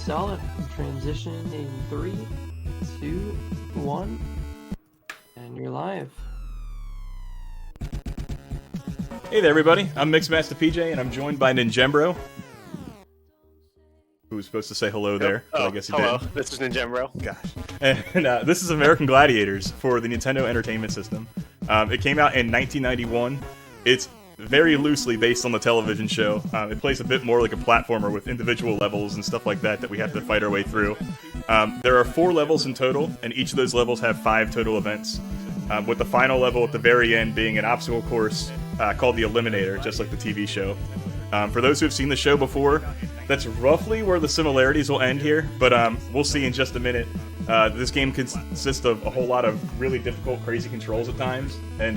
Solid transition in 3, 2, 1, and you're live. Hey there, everybody. I'm MixMastaPJ, and I'm joined by Ninjembro, who was supposed to say hello there, but I guess he hello. didn't. This is Ninjembro. Gosh. And this is American Gladiators for the Nintendo Entertainment System. It came out in 1991. It's very loosely based on the television show. It plays a bit more like a platformer with individual levels and stuff like that we have to fight our way through. There are 4 levels in total, and each of those levels have 5 total events, with the final level at the very end being an obstacle course called the Eliminator, just like the TV show. For those who have seen the show before, that's roughly where the similarities will end here, but we'll see in just a minute. This game consists of a whole lot of really difficult, crazy controls at times, and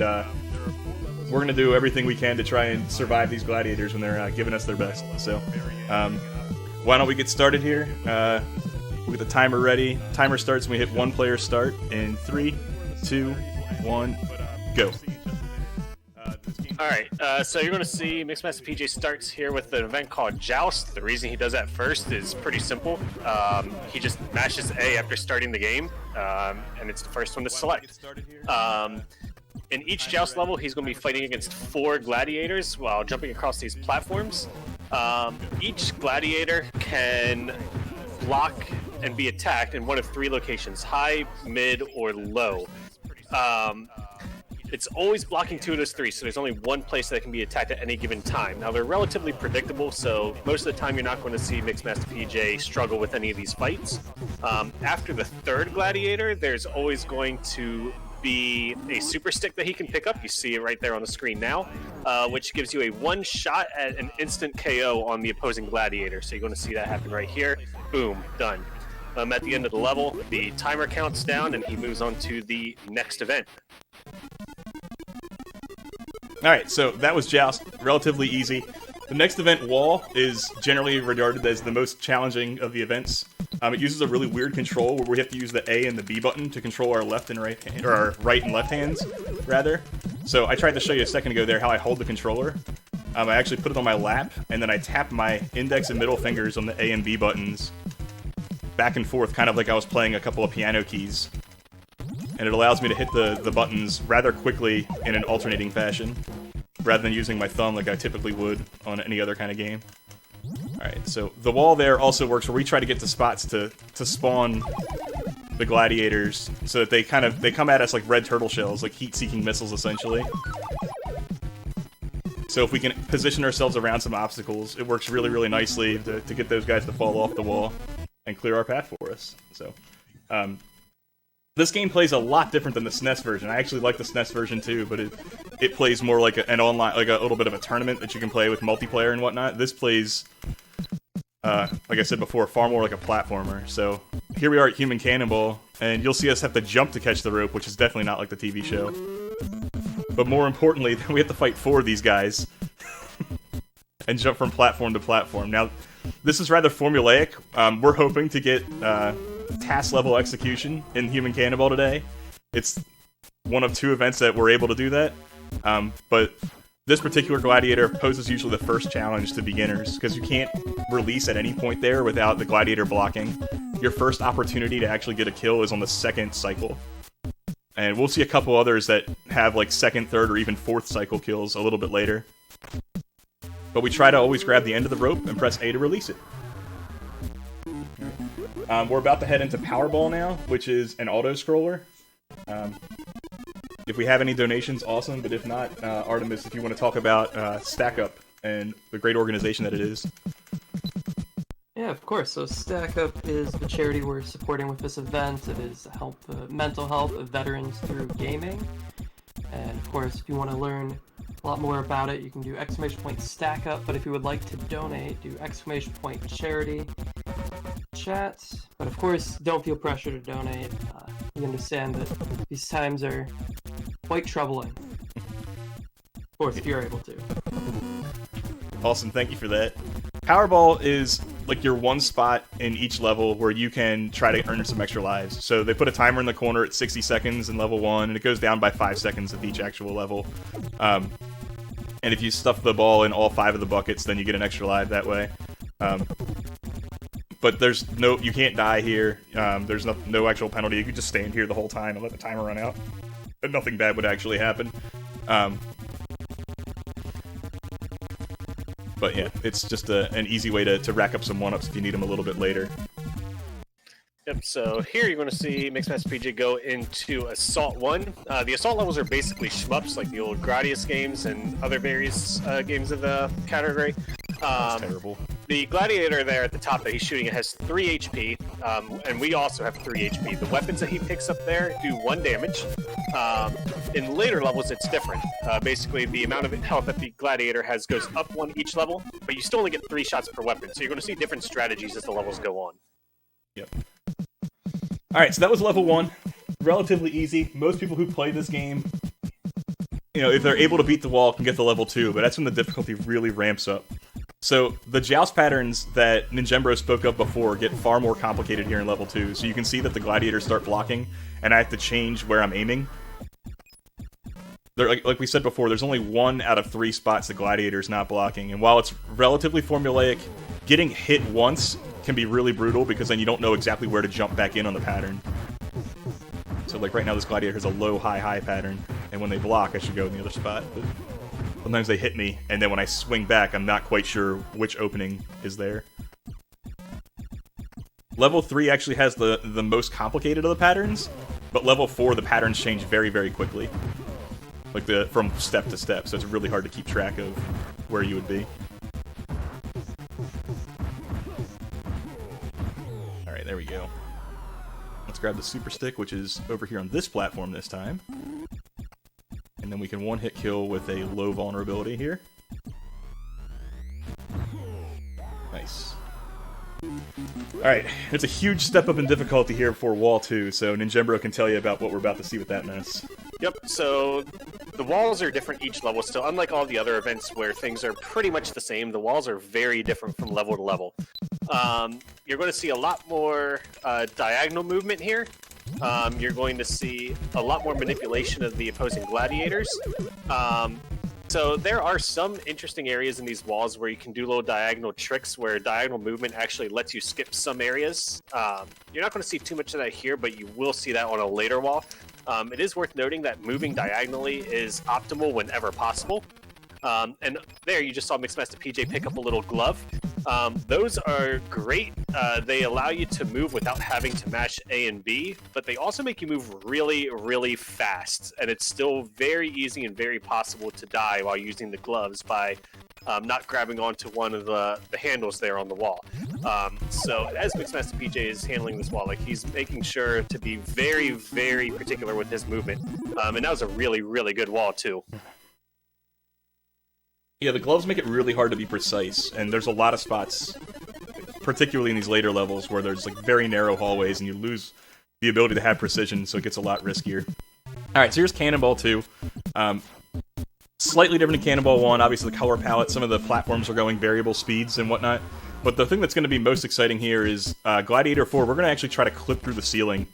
we're going to do everything we can to try and survive these gladiators when they're giving us their best. So, why don't we get started here? We'll get the timer ready. Timer starts when we hit 1 player start in 3, 2, 1, go. Alright, so you're going to see MixMastaPJ starts here with an event called Joust. The reason he does that first is pretty simple. He just mashes A after starting the game, and it's the first one to select. In each Joust level, he's going to be fighting against 4 gladiators while jumping across these platforms. Each gladiator can block and be attacked in one of 3 locations: high, mid, or low. It's always blocking 2 of those 3, so there's only one place that can be attacked at any given time. Now, they're relatively predictable, so most of the time you're not going to see MixMastaPJ struggle with any of these fights. After the 3rd gladiator, there's always going to be a super stick that he can pick up. You see it right there on the screen now, which gives you a 1 shot at an instant KO on the opposing gladiator. So you're going to see that happen right here. Boom, done. At the end of the level, the timer counts down and he moves on to the next event. Alright, so that was Joust. Relatively easy. The next event, Wall, is generally regarded as the most challenging of the events. It uses a really weird control where we have to use the A and the B button to control our left and right hand, or our right and left hands, rather. So I tried to show you a second ago there how I hold the controller. I actually put it on my lap, and then I tap my index and middle fingers on the A and B buttons back and forth, kind of like I was playing a couple of piano keys. And it allows me to hit the buttons rather quickly in an alternating fashion, rather than using my thumb like I typically would on any other kind of game. Alright, so the wall there also works where we try to get to spots to spawn the gladiators so that they come at us like red turtle shells, like heat-seeking missiles essentially. So if we can position ourselves around some obstacles, it works really, really nicely to get those guys to fall off the wall and clear our path for us. So, this game plays a lot different than the SNES version. I actually like the SNES version too, but it plays more like an online, like a little bit of a tournament that you can play with multiplayer and whatnot. This plays, like I said before, far more like a platformer. So here we are at Human Cannonball, and you'll see us have to jump to catch the rope, which is definitely not like the TV show. But more importantly, we have to fight 4 of these guys and jump from platform to platform. Now, this is rather formulaic. We're hoping to get task level execution in Human Cannonball today. It's one of 2 events that we're able to do that. But this particular gladiator poses usually the first challenge to beginners, because you can't release at any point there without the gladiator blocking. Your first opportunity to actually get a kill is on the 2nd cycle. And we'll see a couple others that have like 2nd, 3rd, or even 4th cycle kills a little bit later. But we try to always grab the end of the rope and press A to release it. We're about to head into Powerball now, which is an auto-scroller. If we have any donations, awesome, but if not, Artemis, if you want to talk about Stack Up and the great organization that it is. Yeah, of course. So Stack Up is the charity we're supporting with this event. It is help mental health of veterans through gaming. And of course, if you want to learn a lot more about it, you can do !StackUp, but if you would like to donate, do !charity, chat. But of course, don't feel pressure to donate. We understand that these times are quite troubling. Of course, if you're able to. Awesome, thank you for that. Powerball is like your one spot in each level where you can try to earn some extra lives. So they put a timer in the corner at 60 seconds in level 1, and it goes down by 5 seconds at each actual level. And if you stuff the ball in all 5 of the buckets, then you get an extra life that way. But there's you can't die here. There's no actual penalty. You can just stand here the whole time and let the timer run out. And nothing bad would actually happen. But yeah, it's just an easy way to rack up some 1-ups if you need them a little bit later. Yep, so here you're going to see MixMastaPJ go into Assault 1. The Assault levels are basically shmups, like the old Gladiators games and other various games of the category. That's terrible. The Gladiator there at the top that he's shooting at has 3 HP, and we also have 3 HP. The weapons that he picks up there do 1 damage. In later levels, it's different. Basically, the amount of health that the Gladiator has goes up 1 each level, but you still only get 3 shots per weapon, so you're going to see different strategies as the levels go on. Yep. Alright, so that was level 1. Relatively easy. Most people who play this game, you know, if they're able to beat the wall, can get to level 2, but that's when the difficulty really ramps up. So, the joust patterns that Ninjembro spoke of before get far more complicated here in level 2, so you can see that the gladiators start blocking, and I have to change where I'm aiming. Like we said before, there's only 1 out of 3 spots the gladiator's not blocking, and while it's relatively formulaic, getting hit once can be really brutal, because then you don't know exactly where to jump back in on the pattern. So, like, right now this gladiator has a low-high-high pattern, and when they block, I should go in the other spot, but sometimes they hit me, and then when I swing back, I'm not quite sure which opening is there. Level 3 actually has the most complicated of the patterns, but level 4, the patterns change very, very quickly. Like, from step to step, so it's really hard to keep track of where you would be. Alright, there we go. Let's grab the super stick, which is over here on this platform this time. And then we can one-hit kill with a low vulnerability here. Nice. Alright, it's a huge step up in difficulty here for Wall 2, so Ninjembro can tell you about what we're about to see with that mess. Yep, so the walls are different each level, so unlike all the other events where things are pretty much the same, the walls are very different from level to level. You're going to see a lot more diagonal movement here. You're going to see a lot more manipulation of the opposing gladiators. So there are some interesting areas in these walls where you can do little diagonal tricks where diagonal movement actually lets you skip some areas. You're not going to see too much of that here, but you will see that on a later wall. It is worth noting that moving diagonally is optimal whenever possible. And there you just saw MixMastaPJ pick up a little glove. Those are great. They allow you to move without having to mash A and B, but they also make you move really, really fast. And it's still very easy and very possible to die while using the gloves by not grabbing onto one of the handles there on the wall. So as MixMastaPJ is handling this wall, like he's making sure to be very, very particular with his movement. And that was a really, really good wall too. Yeah, the gloves make it really hard to be precise, and there's a lot of spots, particularly in these later levels, where there's like very narrow hallways and you lose the ability to have precision, so it gets a lot riskier. Alright, so here's Cannonball 2. Slightly different than Cannonball 1, obviously the color palette, some of the platforms are going variable speeds and whatnot, but the thing that's going to be most exciting here is Gladiator 4, we're going to actually try to clip through the ceiling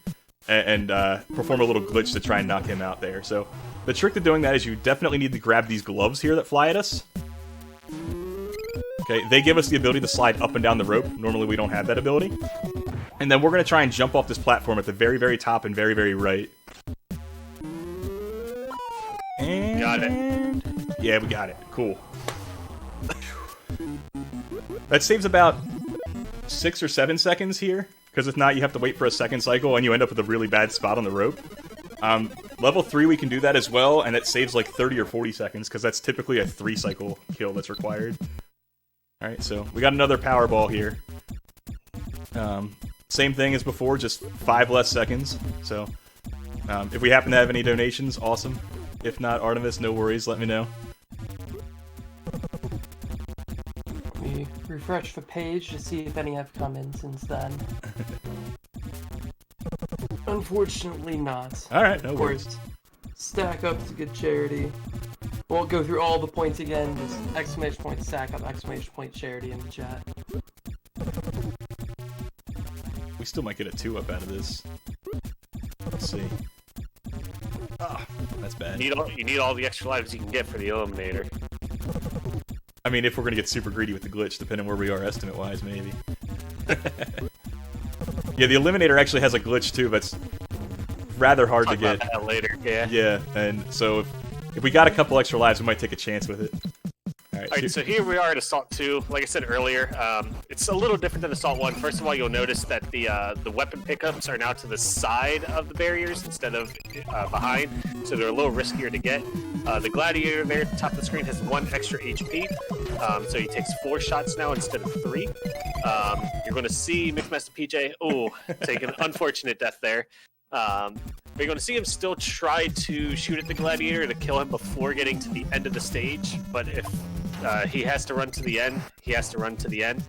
and perform a little glitch to try and knock him out there. So the trick to doing that is you definitely need to grab these gloves here that fly at us. Okay, they give us the ability to slide up and down the rope. Normally we don't have that ability. And then we're going to try and jump off this platform at the very, very top and very, very right. And Got it. yeah, we got it. Cool. That saves about 6 or 7 seconds here, because if not, you have to wait for a second cycle and you end up with a really bad spot on the rope. Level 3 we can do that as well, and it saves like 30 or 40 seconds, because that's typically a 3-cycle kill that's required. Alright, so we got another power ball here. Same thing as before, just 5 less seconds. So, if we happen to have any donations, awesome. If not, Artemis, no worries, let me know. Let me refresh the page to see if any have come in since then. Unfortunately not. Alright, no Of worries. course, stack up is a good charity. Won't go through all the points again, just exclamation point stack up, exclamation point charity in the chat. We still might get a 2-up out of this. Let's see. Ah, that's bad. You need all the extra lives you can get for the Eliminator. I mean, if we're gonna get super greedy with the glitch, depending where we are estimate-wise, maybe. Yeah, the Eliminator actually has a glitch too, but it's rather hard to get. Talk about that later, yeah. Yeah, and so if we got a couple extra lives, we might take a chance with it. Alright, so here we are at Assault 2. Like I said earlier, it's a little different than Assault 1. First of all, you'll notice that the weapon pickups are now to the side of the barriers instead of behind, so they're a little riskier to get. The Gladiator there at the top of the screen has 1 extra HP, so he takes 4 shots now instead of 3. You're going to see MixMastaPJ, take an unfortunate death there. But you're going to see him still try to shoot at the Gladiator to kill him before getting to the end of the stage, but if he has to run to the end, he has to run to the end.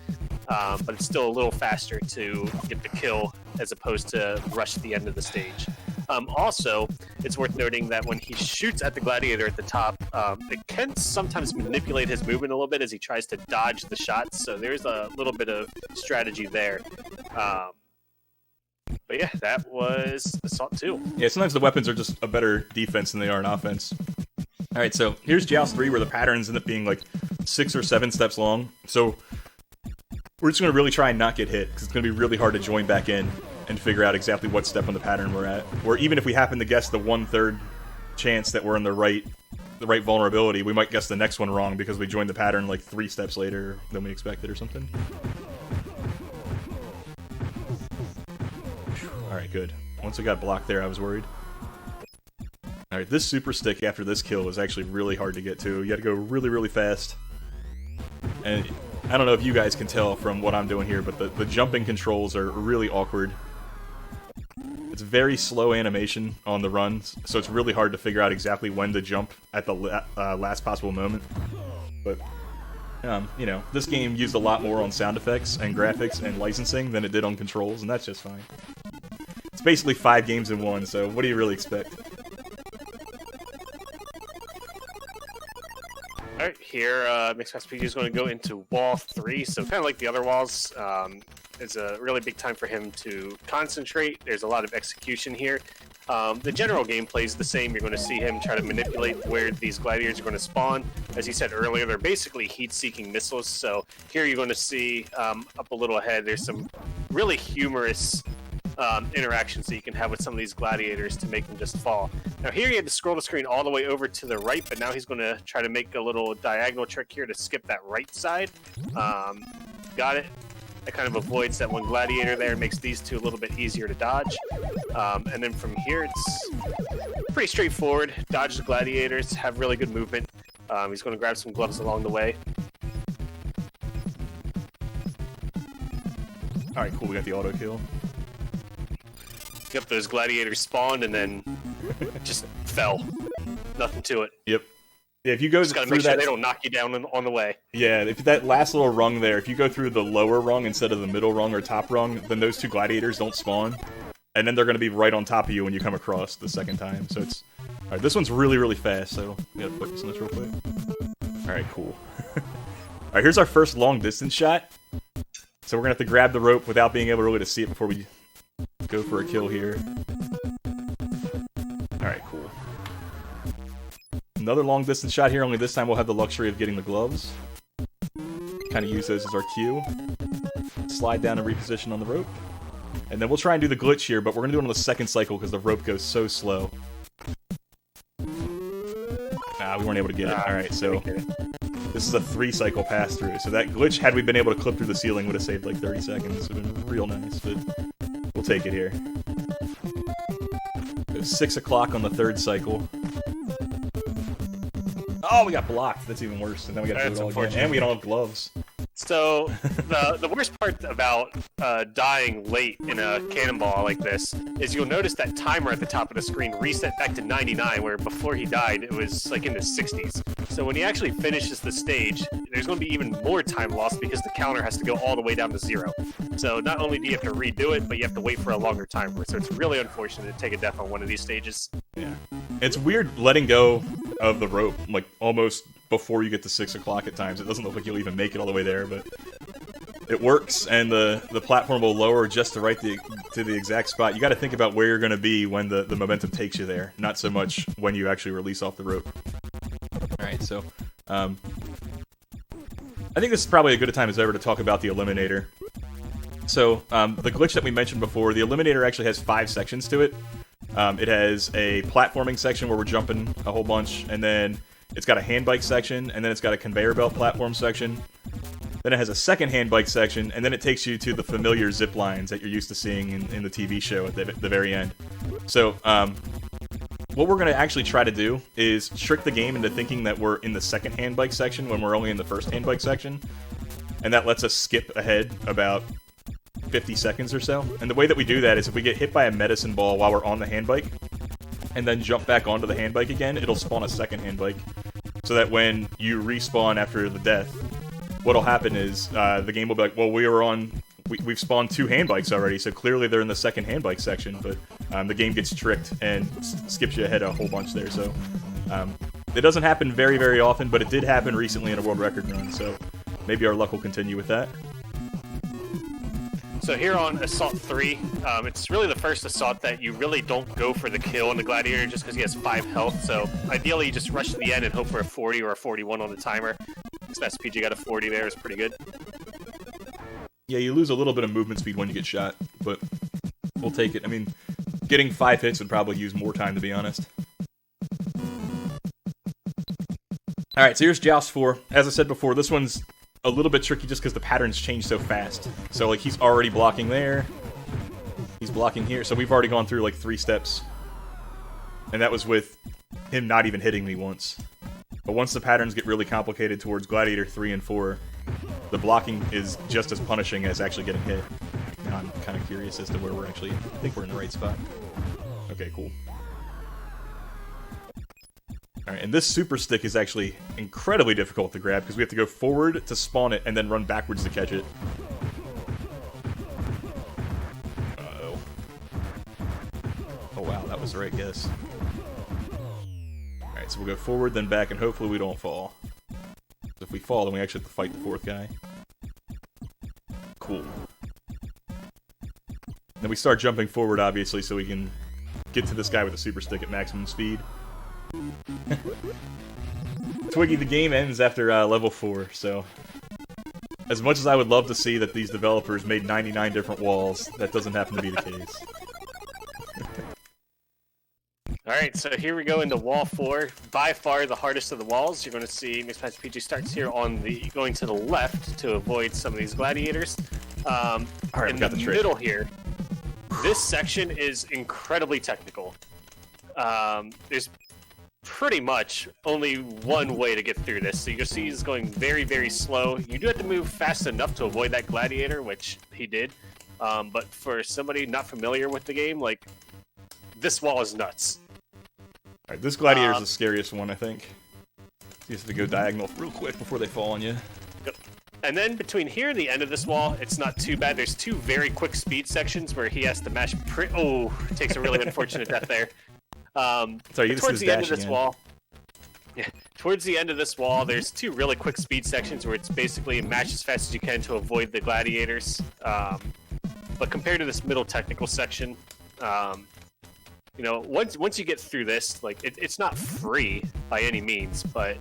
But it's still a little faster to get the kill as opposed to rush to the end of the stage. Also, it's worth noting that when he shoots at the Gladiator at the top, it can sometimes manipulate his movement a little bit as he tries to dodge the shots, so there's a little bit of strategy there. But yeah, that was Assault 2. Yeah, sometimes the weapons are just a better defense than they are an offense. Alright, so here's Joust 3, where the patterns end up being like 6 or 7 steps long. So we're just going to really try and not get hit, because it's going to be really hard to join back in and figure out exactly what step on the pattern we're at. Or even if we happen to guess the 1/3 chance that we're in the right vulnerability, we might guess the next one wrong because we joined the pattern like 3 steps later than we expected or something. Alright, good. Once we got blocked there, I was worried. Alright, this super stick after this kill is actually really hard to get to. You gotta go really, really fast. And I don't know if you guys can tell from what I'm doing here, but the jumping controls are really awkward. It's very slow animation on the runs, so it's really hard to figure out exactly when to jump at the last possible moment. But, you know, this game used a lot more on sound effects and graphics and licensing than it did on controls, and that's just fine. It's basically 5 games in one, so what do you really expect? Alright, here MixMastaPJ is going to go into Wall 3, so kind of like the other walls, it's a really big time for him to concentrate. There's a lot of execution here. The general gameplay is the same. You're going to see him try to manipulate where these gladiators are going to spawn. As he said earlier, they're basically heat-seeking missiles, so here you're going to see, up a little ahead, there's some really humorous interactions that you can have with some of these gladiators to make them just fall. Now here he had to scroll the screen all the way over to the right, but now he's going to try to make a little diagonal trick here to skip that right side. Got it. That kind of avoids that one gladiator there, makes these two a little bit easier to dodge. And then from here it's pretty straightforward. Dodge the gladiators, have really good movement. He's going to grab some gloves along the way. Alright, cool, we got the auto kill. Yep, those gladiators spawned and then just fell. Nothing to it. Yep. Yeah, if you go just gotta through make sure that, they don't knock you down on the way. yeah, if that last little rung there, if you go through the lower rung instead of the middle rung or top rung, then those 2 gladiators don't spawn, and then they're going to be right on top of you when you come across the second time. So it's alright. This one's really, really fast, so we gotta focus on this real quick. Alright, cool. Alright, here's our first long distance shot. So we're gonna have to grab the rope without being able really to see it before we go for a kill here. Alright, cool. Another long distance shot here, only this time we'll have the luxury of getting the gloves. Kind of use those as our cue. Slide down and reposition on the rope. And then we'll try and do the glitch here, but we're going to do it on the second cycle because the rope goes so slow. We weren't able to get it. Alright, so this is a 3-cycle pass-through. So that glitch, had we been able to clip through the ceiling, would have saved like 30 seconds. It would have been real nice, but we'll take it here. 6 o'clock on the 3rd cycle. Oh, we got blocked. That's even worse. And then we got to do it all again. And we don't have gloves. So the worst part about dying late in a cannonball like this is you'll notice that timer at the top of the screen reset back to 99, where before he died it was like in the 60s. So when he actually finishes the stage, there's going to be even more time lost because the counter has to go all the way down to 0. So not only do you have to redo it, but you have to wait for a longer timer. So it's really unfortunate to take a death on one of these stages. Yeah, it's weird letting go of the rope like almost before you get to 6 o'clock at times. It doesn't look like you'll even make it all the way there, but it works, and the platform will lower just to to the exact spot. You got to think about where you're going to be when the momentum takes you there, not so much when you actually release off the rope. Alright, so I think this is probably a good a time as ever to talk about the Eliminator. So, the glitch that we mentioned before, the Eliminator actually has 5 sections to it. It has a platforming section where we're jumping a whole bunch, and then it's got a hand bike section, and then it's got a conveyor belt platform section. Then it has a second hand bike section, and then it takes you to the familiar zip lines that you're used to seeing in the TV show at the very end. So, what we're going to actually try to do is trick the game into thinking that we're in the second hand bike section when we're only in the first hand bike section. And that lets us skip ahead about 50 seconds or so. And the way that we do that is if we get hit by a medicine ball while we're on the hand bike, and then jump back onto the hand bike again, it'll spawn a second hand bike. So that when you respawn after the death, what'll happen is the game will be like, well, we've spawned 2 hand bikes already, so clearly they're in the second hand bike section, but the game gets tricked and skips you ahead a whole bunch there. So it doesn't happen very, very often, but it did happen recently in a world record run, so maybe our luck will continue with that. So here on Assault 3, it's really the first Assault that you really don't go for the kill on the Gladiator just because he has 5 health. So ideally you just rush to the end and hope for a 40 or a 41 on the timer. MixMastaPJ got a 40 there, it's pretty good. Yeah, you lose a little bit of movement speed when you get shot, but we'll take it. I mean, getting 5 hits would probably use more time, to be honest. Alright, so here's Joust 4. As I said before, this one's a little bit tricky just because the patterns change so fast. So, like, he's already blocking there. He's blocking here. So we've already gone through, like, 3 steps. And that was with him not even hitting me once. But once the patterns get really complicated towards Gladiator 3 and 4, the blocking is just as punishing as actually getting hit. Now I'm kind of curious as to where we're actually... I think we're in the right spot. Okay, cool. Alright, and this super stick is actually incredibly difficult to grab because we have to go forward to spawn it and then run backwards to catch it. Uh-oh. Oh wow, that was the right guess. Alright, so we'll go forward, then back, and hopefully we don't fall. So if we fall, then we actually have to fight the 4th guy. Cool. Then we start jumping forward, obviously, so we can get to this guy with a super stick at maximum speed. Twiggy, the game ends after level 4, so... As much as I would love to see that these developers made 99 different walls, that doesn't happen to be the case. Alright, so here we go into Wall 4. By far the hardest of the walls. You're going to see MixMastaPJ starts here on the... going to the left to avoid some of these gladiators. Alright, in the middle here, this section is incredibly technical. There's pretty much only one way to get through this. So you can see he's going very, very slow. You do have to move fast enough to avoid that gladiator, which he did. But for somebody not familiar with the game, like, this wall is nuts. Alright, this gladiator is the scariest one, I think. You have to go diagonal real quick before they fall on you. Yep. And then between here and the end of this wall, it's not too bad. There's 2 very quick speed sections where he has to mash... Oh, takes a really unfortunate death there. Sorry, towards the end of this wall, towards the end of this wall, there's 2 really quick speed sections where it's basically match as fast as you can to avoid the gladiators. But compared to this middle technical section, you know, once you get through this, like it's not free by any means, but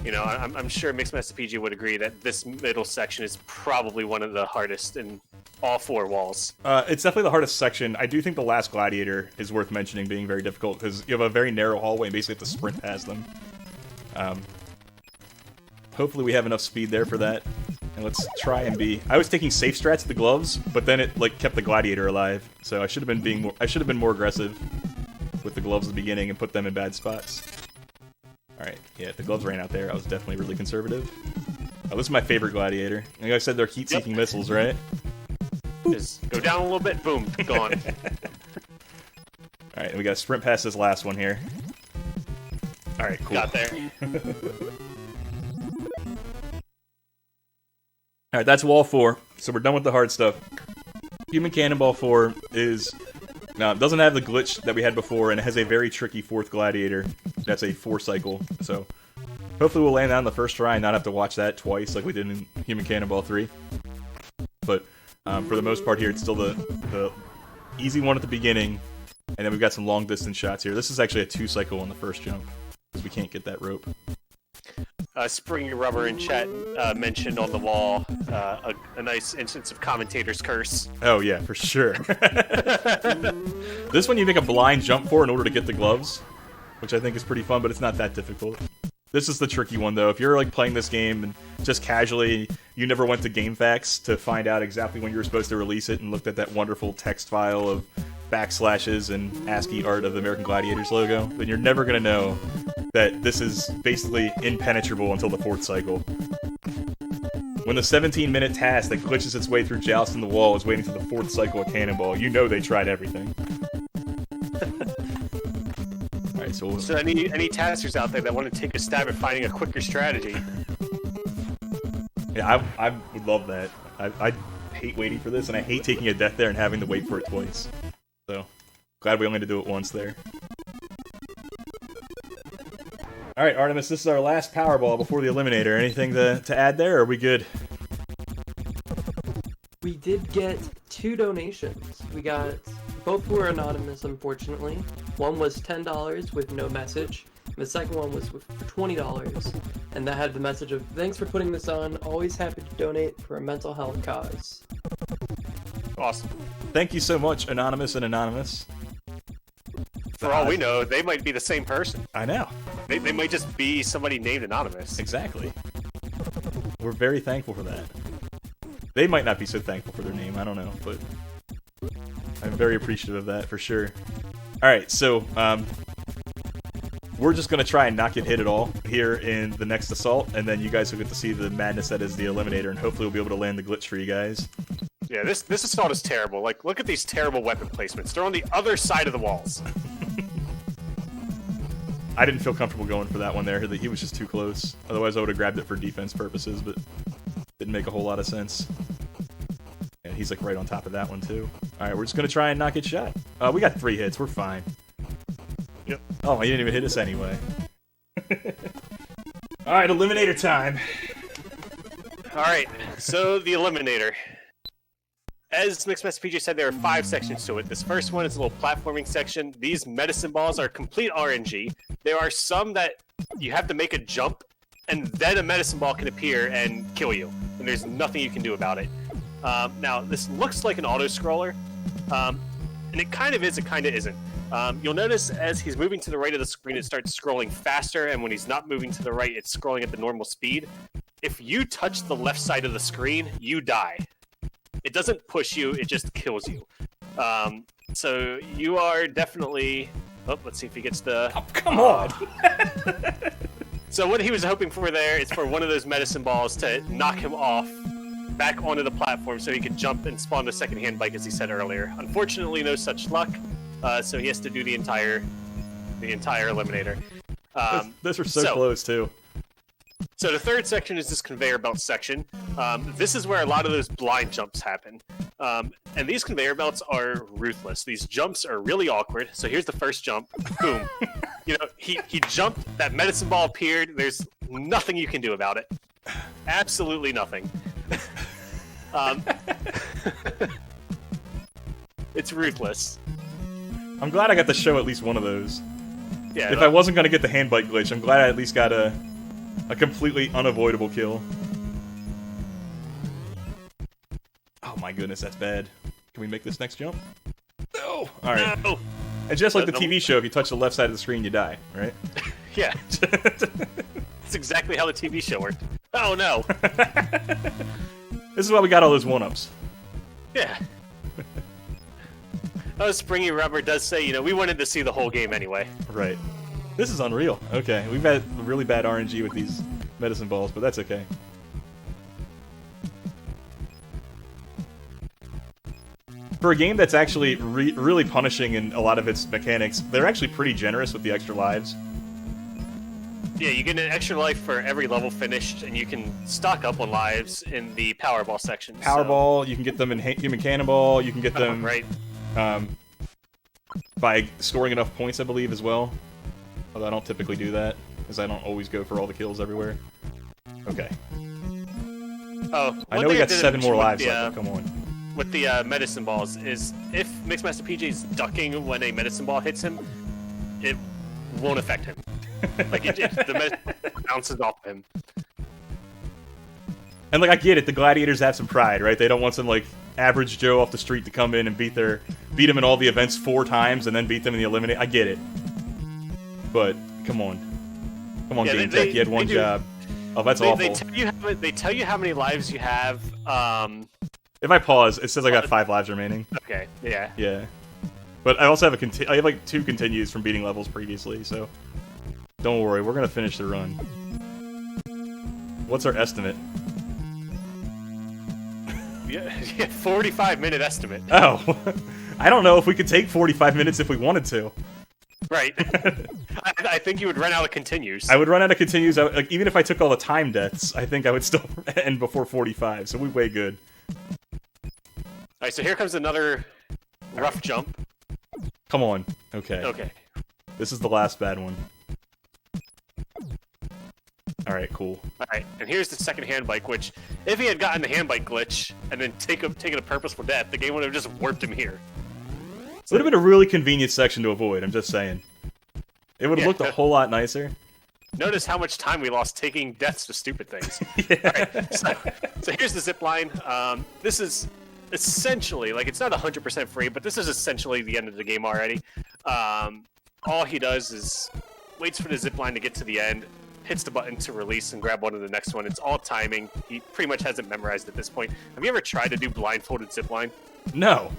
you know, I'm sure MixMastaPJ would agree that this middle section is probably one of the hardest in all 4 walls. It's definitely the hardest section. I do think the last gladiator is worth mentioning being very difficult because you have a very narrow hallway and basically have to sprint past them. Hopefully we have enough speed there for that. And let's try and be... I was taking safe strats at the gloves, but then it like kept the gladiator alive. So I should have been more aggressive with the gloves at the beginning and put them in bad spots. Alright, yeah, if the gloves ran out there, I was definitely really conservative. Oh, this is my favorite Gladiator. Like I said, they're heat-seeking missiles, right? Just go down a little bit, boom, gone. Alright, we gotta sprint past this last one here. Alright, cool. Got there. Alright, that's Wall 4. So we're done with the hard stuff. Human Cannonball 4 is... Now, it doesn't have the glitch that we had before, and it has a very tricky 4th Gladiator. That's a 4-cycle, so... Hopefully we'll land that on the first try and not have to watch that twice like we did in Human Cannonball 3. But, for the most part here, it's still the easy one at the beginning, and then we've got some long-distance shots here. This is actually a 2-cycle on the first jump, because we can't get that rope. Springy Rubber in chat mentioned on the wall a nice instance of commentator's curse. Oh yeah, for sure. This one you make a blind jump for in order to get the gloves, which I think is pretty fun, but it's not that difficult. This is the tricky one though. If you're like playing this game and just casually, you never went to GameFAQs to find out exactly when you were supposed to release it and looked at that wonderful text file of backslashes and ASCII art of the American Gladiators logo, then you're never going to know that this is basically impenetrable until the 4th cycle. When the 17-minute task that glitches its way through jousting the wall is waiting for the 4th cycle of Cannonball, you know they tried everything. Alright, so any testers out there that want to take a stab at finding a quicker strategy? Yeah, I would love that. I hate waiting for this, and I hate taking a death there and having to wait for it twice. So, glad we only had to do it once there. Alright, Artemis, this is our last Powerball before the Eliminator. Anything to add there, or are we good? We did get 2 donations. We got, both were anonymous, unfortunately. One was $10 with no message. The second one was for $20, and that had the message of, "Thanks for putting this on, always happy to donate for a mental health cause." Awesome. Thank you so much, Anonymous and Anonymous. For all we know, they might be the same person. I know. They might just be somebody named Anonymous. Exactly. We're very thankful for that. They might not be so thankful for their name, I don't know, but I'm very appreciative of that, for sure. Alright, so, we're just going to try and not get hit at all here in the next assault, and then you guys will get to see the madness that is the Eliminator, and hopefully we'll be able to land the glitch for you guys. Yeah, this assault is terrible. Like, look at these terrible weapon placements. They're on the other side of the walls. I didn't feel comfortable going for that one there. He was just too close. Otherwise, I would have grabbed it for defense purposes, but didn't make a whole lot of sense. And he's like right on top of that one too. All right, we're just gonna try and not get shot. We got 3 hits. We're fine. Yep. Oh, he didn't even hit us anyway. All right, Eliminator time. All right, so the Eliminator. As MixMastaPJ said, there are 5 sections to it. This first one is a little platforming section. These medicine balls are complete RNG. There are some that you have to make a jump, and then a medicine ball can appear and kill you, and there's nothing you can do about it. Now, this looks like an auto-scroller, and it kind of is, it kind of isn't. You'll notice as he's moving to the right of the screen, it starts scrolling faster, and when he's not moving to the right, it's scrolling at the normal speed. If you touch the left side of the screen, you die. It doesn't push you, it just kills you. So you are definitely... Oh, let's see if he gets the... Oh, come on! So what he was hoping for there is for one of those medicine balls to knock him off back onto the platform so he could jump and spawn the second-hand bike, as he said earlier. Unfortunately, no such luck, so he has to do the entire Eliminator. Those are so close, too. So the third section is this conveyor belt section. This is where a lot of those blind jumps happen. And these conveyor belts are ruthless. These jumps are really awkward. So here's the first jump. Boom. You know, he jumped, that medicine ball appeared. There's nothing you can do about it. Absolutely nothing. It's ruthless. I'm glad I got to show at least one of those. Yeah. If I wasn't going to get the hand bike glitch, I'm glad I at least got a completely unavoidable kill. Oh my goodness, that's bad. Can we make this next jump? No! Alright. No. And just like the TV show, if you touch the left side of the screen, you die, right? Yeah. That's exactly how the TV show worked. Oh no! This is why we got all those 1-ups. Yeah. Oh, Springy Rubber does say, you know, we wanted to see the whole game anyway. Right. This is unreal. Okay, we've had really bad RNG with these medicine balls, but that's okay. for a game that's actually really punishing in a lot of its mechanics, they're actually pretty generous with the extra lives. Yeah, you get an extra life for every level finished, and you can stock up on lives in the Powerball section. Powerball, you can get them in Human Cannonball, you can get them right. By scoring enough points, I believe, as well. Although I don't typically do that, because I don't always go for all the kills everywhere. Okay. Oh, I know we got 7 more lives left, come on. With the medicine balls, is if MixMastaPJ is ducking when a medicine ball hits him, it won't affect him. Like, the medicine bounces off him. And, like, I get it, the Gladiators have some pride, right? They don't want some, like, average Joe off the street to come in and beat them in all the events 4 times and then beat them in the eliminate. I get it. But, come on. Come on, Game Tech, you had one job. Oh, that's awful. They tell you how many lives you have. If I pause, it says I got 5 lives remaining. Okay, yeah. Yeah. But I also have I have like 2 continues from beating levels previously, so don't worry, we're gonna finish the run. What's our estimate? Yeah, 45-minute estimate. Oh, I don't know if we could take 45 minutes if we wanted to. Right. I think you would run out of continues. I would run out of continues. Like, even if I took all the time deaths, I think I would still end before 45. So we're way good. All right, so here comes another rough jump. Come on. Okay. Okay. This is the last bad one. Alright, cool. Alright, and here's the second hand bike, which, if he had gotten the hand bike glitch and then taken a purposeful death, the game would have just warped him here. It would have been a really convenient section to avoid, I'm just saying. It would have looked a whole lot nicer. Notice how much time we lost taking deaths to stupid things. Yeah. Alright, so here's the zip line. This is essentially, like, it's not 100% free, but this is essentially the end of the game already. All he does is waits for the zip line to get to the end, hits the button to release and grab one of the next one. It's all timing. He pretty much hasn't memorized at this point. Have you ever tried to do blindfolded zip line? No.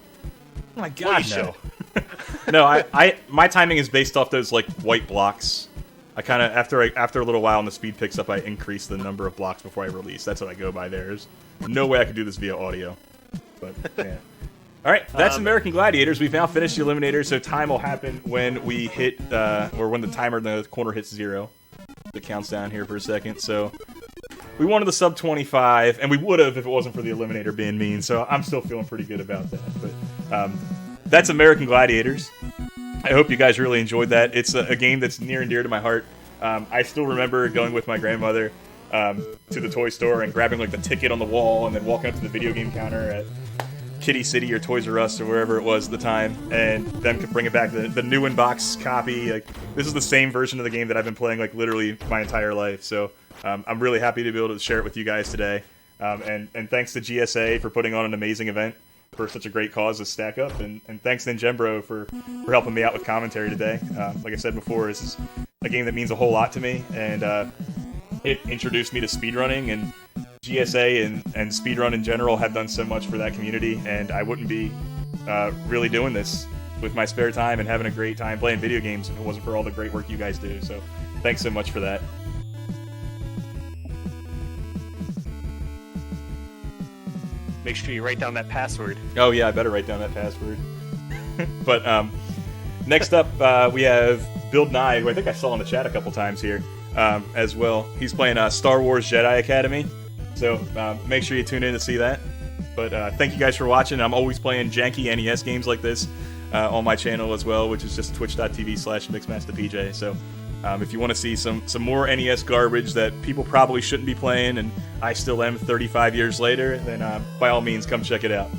Oh my god, well, no. No, my timing is based off those, like, white blocks. I kind of, after a little while and the speed picks up, I increase the number of blocks before I release. That's what I go by there. There's no way I could do this via audio. But, yeah. Alright, that's American Gladiators. We've now finished the Eliminator, so time will happen when we hit, or when the timer in the corner hits 0. It counts down here for a second, so... We wanted the sub 25, and we would have if it wasn't for the Eliminator being mean, so I'm still feeling pretty good about that. But that's American Gladiators. I hope you guys really enjoyed that. It's a game that's near and dear to my heart. I still remember going with my grandmother to the toy store and grabbing, like, the ticket on the wall and then walking up to the video game counter at Kitty City or Toys R Us or wherever it was at the time, and them could bring it back, the new in-box copy. Like, this is the same version of the game that I've been playing, like, literally my entire life, so I'm really happy to be able to share it with you guys today. And thanks to GSA for putting on an amazing event for such a great cause as Stack Up, and thanks ninjembro for helping me out with commentary today. Like I said before, this is a game that means a whole lot to me, and it introduced me to speedrunning, and GSA and speedrun in general have done so much for that community, and I wouldn't be really doing this with my spare time and having a great time playing video games if it wasn't for all the great work you guys do. So thanks so much for that. Make sure you write down that password. Oh yeah, I better write down that password. But next up, we have Build Nye, who I think I saw in the chat a couple times here as well. He's playing Star Wars Jedi Academy, so make sure you tune in to see that. But thank you guys for watching. I'm always playing janky NES games like this on my channel as well, which is just twitch.tv/MixMastaPJ. So if you want to see some more NES garbage that people probably shouldn't be playing, and I still am 35 years later, then by all means, come check it out.